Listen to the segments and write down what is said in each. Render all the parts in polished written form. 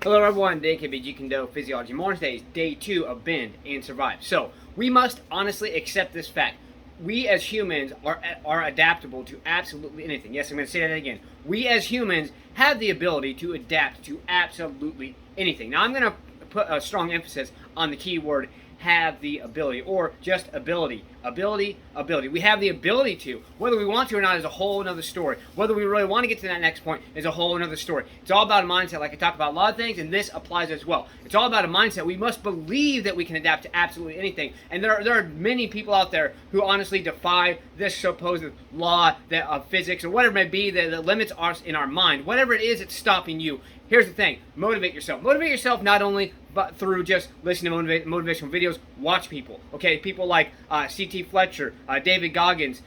Hello everyone, today can be Jeet Kune Physiology Morning. Today is day 2 of Bend and Survive. So, we must honestly accept this fact. We as humans are adaptable to absolutely anything. Yes, I'm going to say that again. We as humans have the ability to adapt to absolutely anything. Now, I'm going to put a strong emphasis on the key word have the ability, or just ability. Ability. We have the ability to. Whether we want to or not is a whole another story. Whether we really want to get to that next point is a whole another story. It's all about a mindset, like I talk about a lot of things, and this applies as well. It's all about a mindset. We must believe that we can adapt to absolutely anything. And there are many people out there who honestly defy this supposed law of physics or whatever it may be that limits us in our mind. Whatever it is that's stopping you. Here's the thing. Motivate yourself. Motivate yourself not only but through just listening to motivational videos. Watch people. Okay, people like C.T. Fletcher, David Goggins,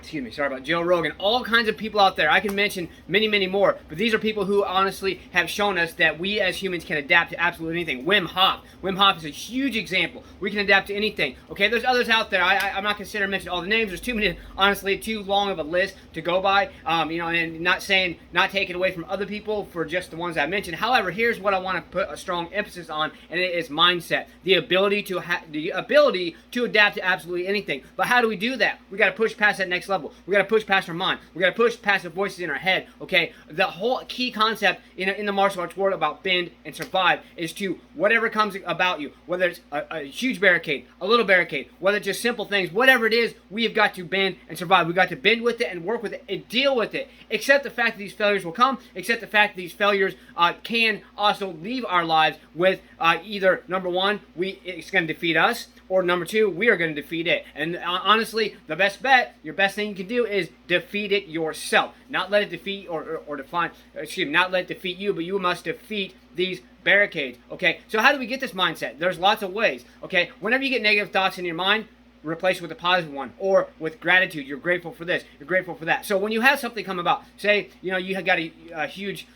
excuse me, sorry about Joe Rogan, all kinds of people out there. I can mention many, many more, but these are people who honestly have shown us that we as humans can adapt to absolutely anything. Wim Hof is a huge example. We can adapt to anything. Okay, there's others out there. I'm not considering to mention all the names. There's too many, honestly, too long of a list to go by. And not taking away from other people for just the ones I mentioned. However, here's what I want to put a strong emphasis on, and it is mindset. The ability to adapt to absolutely anything. But how do we do that? We got to push past that next level. We got to push past our mind. We got to push past the voices in our head. Okay, the whole key concept in the martial arts world about bend and survive is to whatever comes about you, whether it's a huge barricade, a little barricade, whether it's just simple things, whatever it is, we have got to bend and survive. We got to bend with it and work with it and deal with it. Accept the fact that these failures will come. Accept the fact that these failures can also leave our lives with either number one, it's going to defeat us, or number two, we are going to defeat it. And honestly, the best bet, your best thing you can do is defeat it yourself. Not let it defeat not let it defeat you, but you must defeat these barricades. Okay, so how do we get this mindset? There's lots of ways. Okay, whenever you get negative thoughts in your mind, replace it with a positive one, or with gratitude. You're grateful for this, you're grateful for that. So when you have something come about, say you have got a huge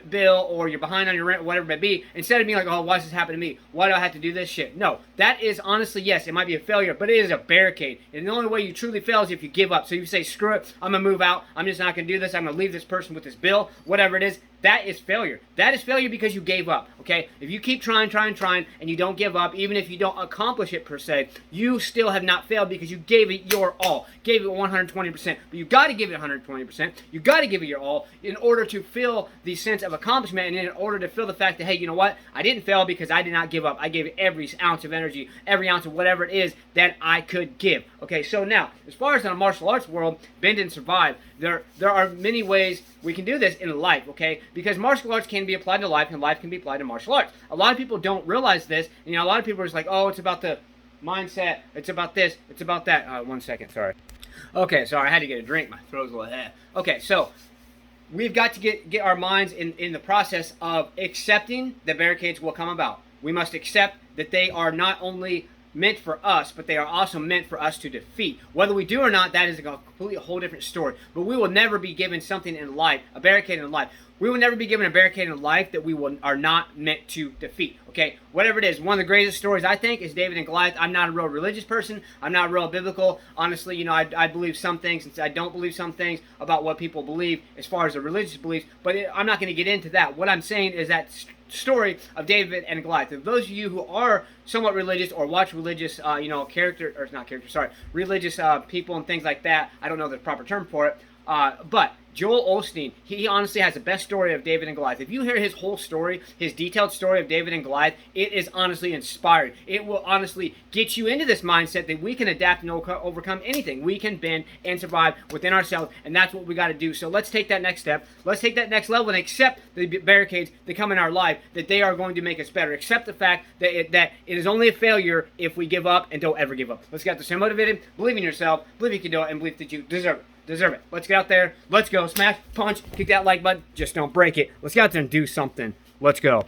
bill, or you're behind on your rent, whatever it may be, instead of being like, oh, why does this happen to me? Why do I have to do this shit? No, that is honestly, yes, it might be a failure, but it is a barricade. And the only way you truly fail is if you give up. So you say, screw it, I'm going to move out, I'm just not going to do this, I'm going to leave this person with this bill, whatever it is. That is failure. That is failure because you gave up, okay? If you keep trying, and you don't give up, even if you don't accomplish it per se, you still have not failed because you gave it your all. Gave it 120%. But you got to give it 120%. You got to give it your all in order to feel the sense of accomplishment, and in order to feel the fact that, hey, you know what? I didn't fail because I did not give up. I gave it every ounce of energy, every ounce of whatever it is that I could give. Okay, so now, as far as in the martial arts world, bend and survive, there are many ways we can do this in life, okay? Because martial arts can be applied to life, and life can be applied to martial arts. A lot of people don't realize this, and a lot of people are just like, oh, it's about the mindset, it's about this, it's about that. 1 second, sorry. Okay, sorry, I had to get a drink. My throat's a little heavy. Okay, so we've got to get our minds in the process of accepting that barricades will come about. We must accept that they are not only meant for us, but they are also meant for us to defeat. Whether we do or not, that is a completely whole different story. But we will never be given something in life, a barricade in life. We will never be given a barricade in life that we are not meant to defeat. Okay, whatever it is. One of the greatest stories, I think, is David and Goliath. I'm not a real religious person. I'm not real biblical. Honestly, I believe some things, and I don't believe some things about what people believe as far as the religious beliefs. But I'm not going to get into that. What I'm saying is that story of David and Goliath. For those of you who are somewhat religious or watch religious, religious people and things like that, I don't know the proper term for it, but Joel Osteen, he honestly has the best story of David and Goliath. If you hear his whole story, his detailed story of David and Goliath, it is honestly inspiring. It will honestly get you into this mindset that we can adapt and overcome anything. We can bend and survive within ourselves, and that's what we got to do. So let's take that next step. Let's take that next level and accept the barricades that come in our life, that they are going to make us better. Accept the fact that it is only a failure if we give up, and don't ever give up. Let's get to stay motivated, believe in yourself, believe you can do it, and believe that you deserve it. Let's get out there. Let's go. Smash, punch, kick that like button. Just don't break it. Let's get out there and do something. Let's go.